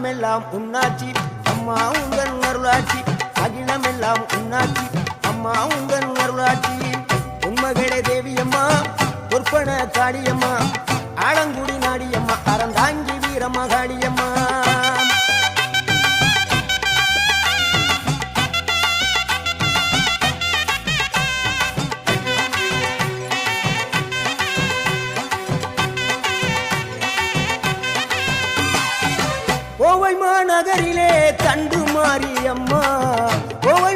அகிலமெல்லாம் உன்னாட்சி அம்மா உங்கள் அருளாட்சி அகிலமெல்லாம் உன்னாட்சி அம்மா உங்கள் அருளாட்சி உண்மகளே தேவியம்மா பொற்பன காளியம்மா ஆலங்குடி நாடியம்மா அறந்தாங்கி வீரம்மா காளியம்மா கோவை மாநகரிலே தண்டு மாரியம்மா கோவை